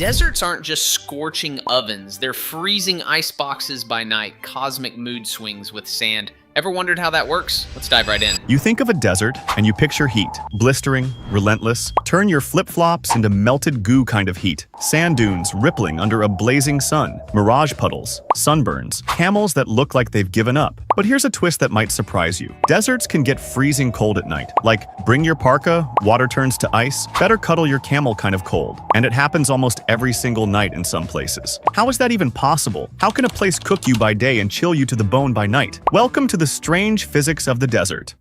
Deserts aren't just scorching ovens, they're freezing ice boxes by night, cosmic mood swings with sand. Ever wondered how that works? Let's dive right in. You think of a desert, and you picture heat. Blistering, relentless. Turn your flip-flops into melted goo kind of heat. Sand dunes rippling under a blazing sun. Mirage puddles. Sunburns. Camels that look like they've given up. But here's a twist that might surprise you. Deserts can get freezing cold at night. Like, bring your parka, water turns to ice, better cuddle your camel kind of cold. And it happens almost every single night in some places. How is that even possible? How can a place cook you by day and chill you to the bone by night? Welcome to the strange physics of the desert.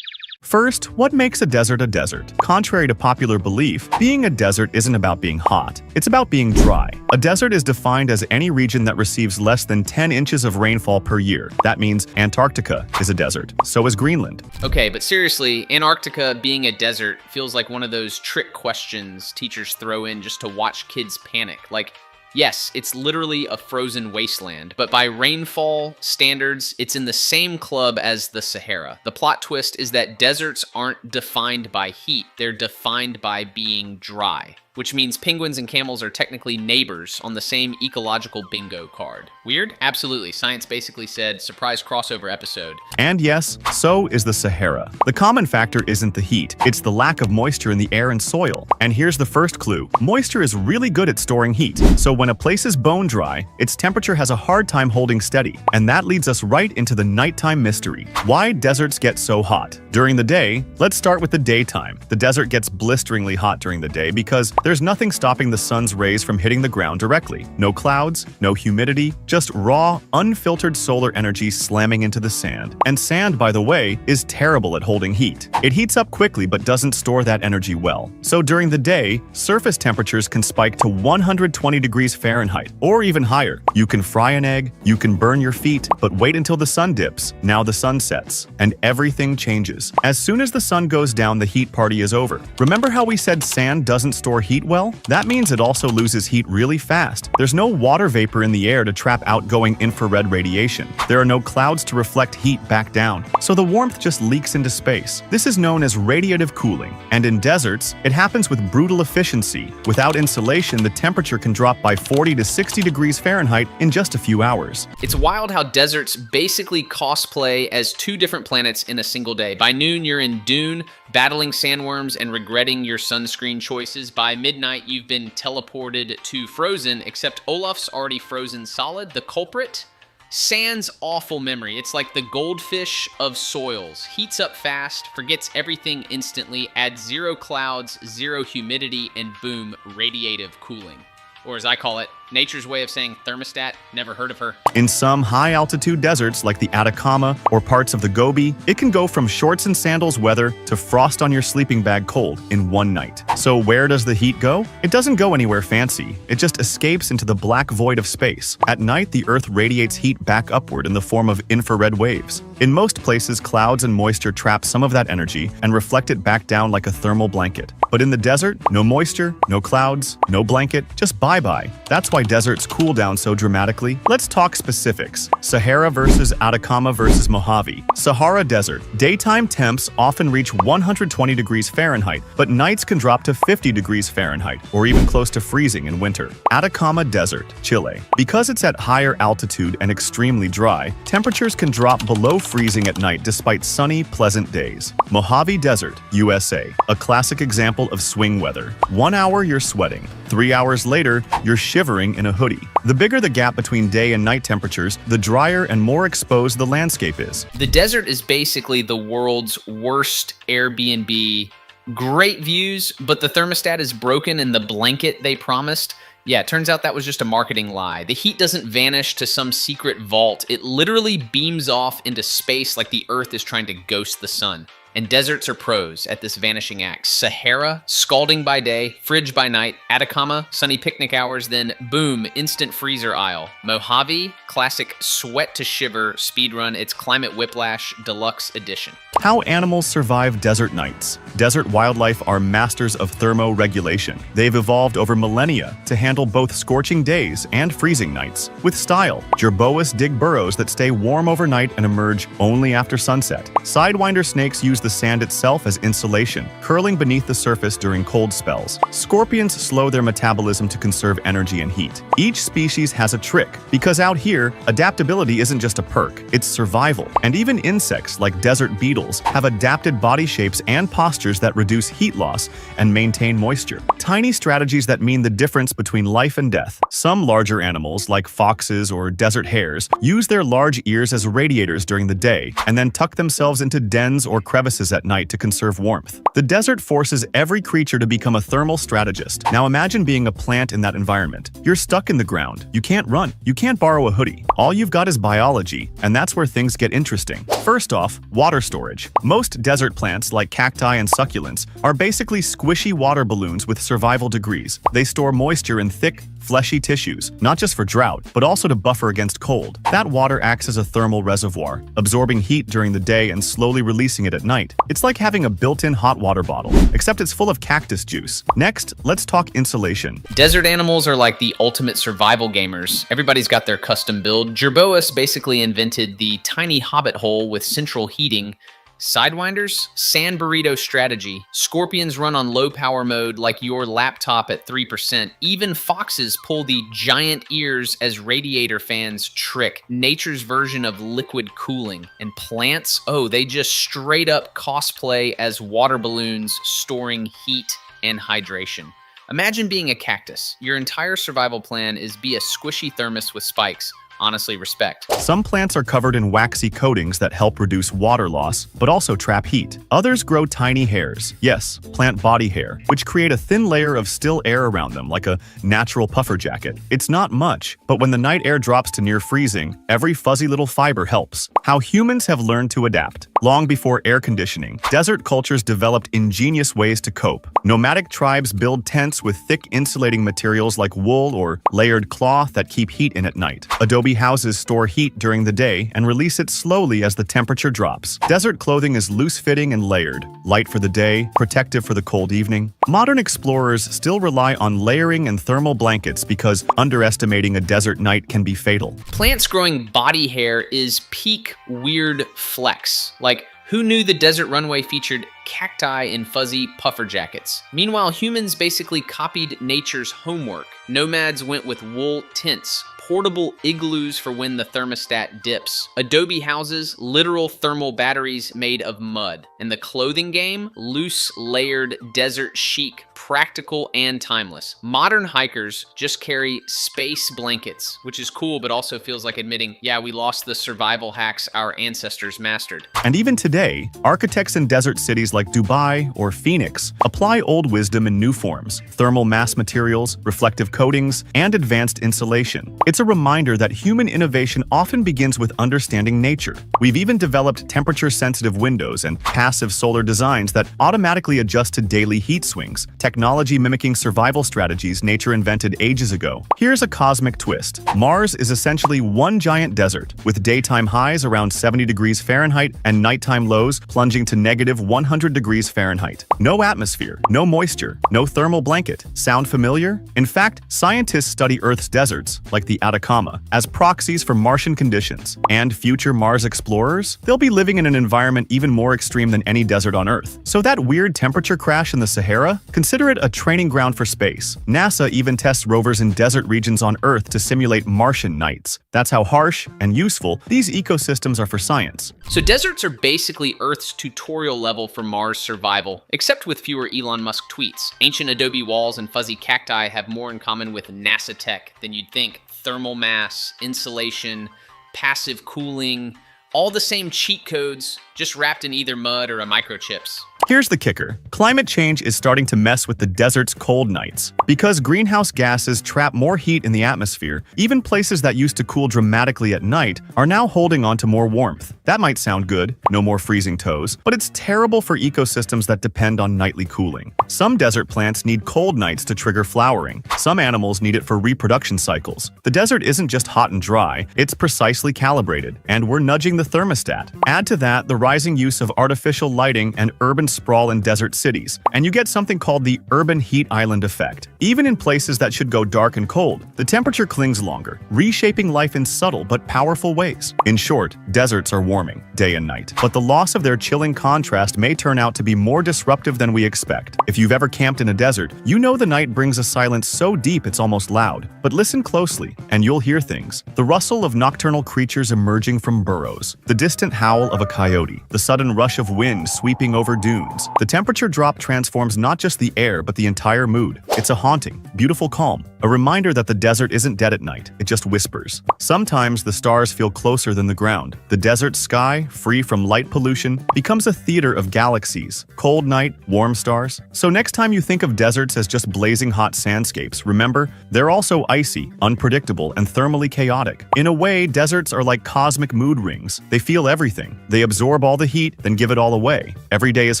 First, what makes a desert a desert? Contrary to popular belief, being a desert isn't about being hot. It's about being dry. A desert is defined as any region that receives less than 10 inches of rainfall per year. That means Antarctica is a desert. So is Greenland. Okay, but seriously, Antarctica being a desert feels like one of those trick questions teachers throw in just to watch kids panic. Like, yes, it's literally a frozen wasteland, but by rainfall standards, it's in the same club as the Sahara. The plot twist is that deserts aren't defined by heat, they're defined by being dry, which means penguins and camels are technically neighbors on the same ecological bingo card. Weird? Absolutely. Science basically said, surprise crossover episode. And yes, so is the Sahara. The common factor isn't the heat, it's the lack of moisture in the air and soil. And here's the first clue. Moisture is really good at storing heat. So when a place is bone dry, its temperature has a hard time holding steady. And that leads us right into the nighttime mystery. Why deserts get so hot? During the day, let's start with the daytime. The desert gets blisteringly hot during the day because there's nothing stopping the sun's rays from hitting the ground directly. No clouds, no humidity, just raw, unfiltered solar energy slamming into the sand. And sand, by the way, is terrible at holding heat. It heats up quickly but doesn't store that energy well. So during the day, surface temperatures can spike to 120 degrees Fahrenheit, or even higher. You can fry an egg, you can burn your feet, but wait until the sun dips. Now the sun sets, and everything changes. As soon as the sun goes down, the heat party is over. Remember how we said sand doesn't store heat well? That means it also loses heat really fast. There's no water vapor in the air to trap outgoing infrared radiation. There are no clouds to reflect heat back down, so the warmth just leaks into space. This is known as radiative cooling, and in deserts, it happens with brutal efficiency. Without insulation, the temperature can drop by 40 to 60 degrees Fahrenheit in just a few hours. It's wild how deserts basically cosplay as two different planets in a single day. By noon, you're in Dune, battling sandworms and regretting your sunscreen choices. By midnight, you've been teleported to Frozen, except Olaf's already frozen solid. The culprit? Sand's awful memory. It's like the goldfish of soils. Heats up fast, forgets everything instantly, adds zero clouds, zero humidity, and boom, radiative cooling. Or as I call it, nature's way of saying thermostat. Never heard of her. In some high-altitude deserts like the Atacama or parts of the Gobi, it can go from shorts and sandals weather to frost on your sleeping bag cold in one night. So where does the heat go? It doesn't go anywhere fancy. It just escapes into the black void of space. At night, the Earth radiates heat back upward in the form of infrared waves. In most places, clouds and moisture trap some of that energy and reflect it back down like a thermal blanket. But in the desert, no moisture, no clouds, no blanket, just bye-bye. That's why deserts cool down so dramatically. Let's talk specifics. Sahara versus Atacama versus Mojave. Sahara Desert. Daytime temps often reach 120 degrees Fahrenheit, but nights can drop to 50 degrees Fahrenheit, or even close to freezing in winter. Atacama Desert, Chile. Because it's at higher altitude and extremely dry, temperatures can drop below freezing at night despite sunny, pleasant days. Mojave Desert, USA. A classic example of swing weather. 1 hour you're sweating. 3 hours later, you're shivering in a hoodie. The bigger the gap between day and night temperatures, the drier and more exposed the landscape is. The desert is basically the world's worst Airbnb. Great views, but the thermostat is broken in the blanket they promised. Yeah, it turns out that was just a marketing lie. The heat doesn't vanish to some secret vault. It literally beams off into space like the Earth is trying to ghost the sun. And deserts are pros at this vanishing act. Sahara, scalding by day, fridge by night. Atacama, sunny picnic hours, then boom, instant freezer aisle. Mojave, classic sweat to shiver speedrun. It's Climate Whiplash Deluxe Edition. How animals survive desert nights. Desert wildlife are masters of thermoregulation. They've evolved over millennia to handle both scorching days and freezing nights. With style, jerboas dig burrows that stay warm overnight and emerge only after sunset. Sidewinder snakes use use the sand itself as insulation, curling beneath the surface during cold spells. Scorpions slow their metabolism to conserve energy and heat. Each species has a trick, because out here, adaptability isn't just a perk, it's survival. And even insects like desert beetles have adapted body shapes and postures that reduce heat loss and maintain moisture. Tiny strategies that mean the difference between life and death. Some larger animals, like foxes or desert hares, use their large ears as radiators during the day and then tuck themselves into dens or crevices at night to conserve warmth. The desert forces every creature to become a thermal strategist. Now imagine being a plant in that environment. You're stuck in the ground. You can't run. You can't borrow a hoodie. All you've got is biology, and that's where things get interesting. First off, water storage. Most desert plants, like cacti and succulents, are basically squishy water balloons with survival degrees. They store moisture in thick, fleshy tissues, not just for drought, but also to buffer against cold. That water acts as a thermal reservoir, absorbing heat during the day and slowly releasing it at night. It's like having a built-in hot water bottle, except it's full of cactus juice. Next, let's talk insulation. Desert animals are like the ultimate survival gamers. Everybody's got their custom build. Jerboas basically invented the tiny hobbit hole with central heating. Sidewinders, sand burrito strategy. Scorpions run on low power mode like your laptop at 3%. Even foxes pull the giant ears as radiator fans trick. Nature's version of liquid cooling. And plants, oh, they just straight up cosplay as water balloons storing heat and hydration. Imagine being a cactus. Your entire survival plan is be a squishy thermos with spikes. Honestly, respect. Some plants are covered in waxy coatings that help reduce water loss, but also trap heat. Others grow tiny hairs, yes, plant body hair, which create a thin layer of still air around them, like a natural puffer jacket. It's not much, but when the night air drops to near freezing, every fuzzy little fiber helps. How humans have learned to adapt. Long before air conditioning, desert cultures developed ingenious ways to cope. Nomadic tribes build tents with thick insulating materials like wool or layered cloth that keep heat in at night. Adobe houses store heat during the day and release it slowly as the temperature drops. Desert clothing is loose-fitting and layered, light for the day, protective for the cold evening. Modern explorers still rely on layering and thermal blankets because underestimating a desert night can be fatal. Plants growing body hair is peak weird flex. Like, who knew the desert runway featured cacti in fuzzy puffer jackets? Meanwhile, humans basically copied nature's homework. Nomads went with wool tents, portable igloos for when the thermostat dips, adobe houses, literal thermal batteries made of mud, and the clothing game, loose, layered, desert chic, practical and timeless. Modern hikers just carry space blankets, which is cool, but also feels like admitting, yeah, we lost the survival hacks our ancestors mastered. And even today, architects in desert cities like Dubai or Phoenix apply old wisdom in new forms: thermal mass materials, reflective coatings, and advanced insulation. It's a reminder that human innovation often begins with understanding nature. We've even developed temperature-sensitive windows and passive solar designs that automatically adjust to daily heat swings, technology mimicking survival strategies nature invented ages ago. Here's a cosmic twist. Mars is essentially one giant desert, with daytime highs around 70 degrees Fahrenheit and nighttime lows plunging to negative 100 degrees Fahrenheit. No atmosphere, no moisture, no thermal blanket. Sound familiar? In fact, scientists study Earth's deserts, like the Atacama, as proxies for Martian conditions. And future Mars explorers? They'll be living in an environment even more extreme than any desert on Earth. So that weird temperature crash in the Sahara? Consider it a training ground for space. NASA even tests rovers in desert regions on Earth to simulate Martian nights. That's how harsh and useful these ecosystems are for science. So deserts are basically Earth's tutorial level for Mars survival, except with fewer Elon Musk tweets. Ancient adobe walls and fuzzy cacti have more in common with NASA tech than you'd think. Thermal mass, insulation, passive cooling, all the same cheat codes, just wrapped in either mud or a microchips. Here's the kicker. Climate change is starting to mess with the desert's cold nights. Because greenhouse gases trap more heat in the atmosphere, even places that used to cool dramatically at night are now holding on to more warmth. That might sound good, no more freezing toes, but it's terrible for ecosystems that depend on nightly cooling. Some desert plants need cold nights to trigger flowering. Some animals need it for reproduction cycles. The desert isn't just hot and dry, it's precisely calibrated, and we're nudging the thermostat. Add to that the rising use of artificial lighting and urban towns sprawl in desert cities, and you get something called the urban heat island effect. Even in places that should go dark and cold, the temperature clings longer, reshaping life in subtle but powerful ways. In short, deserts are warming, day and night, but the loss of their chilling contrast may turn out to be more disruptive than we expect. If you've ever camped in a desert, you know the night brings a silence so deep it's almost loud. But listen closely, and you'll hear things. The rustle of nocturnal creatures emerging from burrows, the distant howl of a coyote, the sudden rush of wind sweeping over dunes. The temperature drop transforms not just the air, but the entire mood. It's a haunting, beautiful calm, a reminder that the desert isn't dead at night, it just whispers. Sometimes the stars feel closer than the ground. The desert sky, free from light pollution, becomes a theater of galaxies. Cold night, warm stars. So next time you think of deserts as just blazing hot sandscapes, remember, they're also icy, unpredictable, and thermally chaotic. In a way, deserts are like cosmic mood rings. They feel everything. They absorb all the heat, then give it all away. Every day is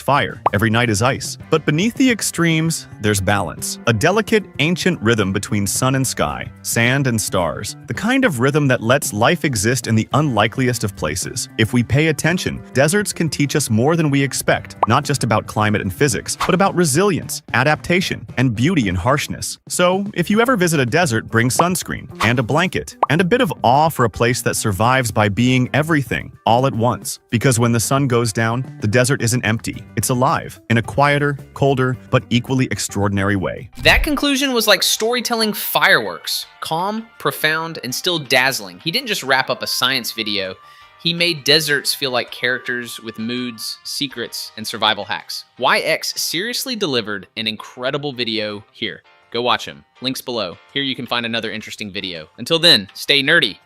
fire, every night is ice. But beneath the extremes, there's balance. A delicate, ancient rhythm between sun and sky, sand and stars. The kind of rhythm that lets life exist in the unlikeliest of places. If we pay attention, deserts can teach us more than we expect, not just about climate and physics, but about resilience, adaptation, and beauty in harshness. So, if you ever visit a desert, bring sunscreen, and a blanket, and a bit of awe for a place that survives by being everything, all at once. Because when the sun goes down, the desert isn't empty, it's alive, in a quieter, colder, but equally extraordinary way. That conclusion was like storytelling fireworks. Calm, profound, and still dazzling. He didn't just wrap up a science video. He made deserts feel like characters with moods, secrets, and survival hacks. YX seriously delivered an incredible video here. Go watch him. Links below. Here you can find another interesting video. Until then, stay nerdy.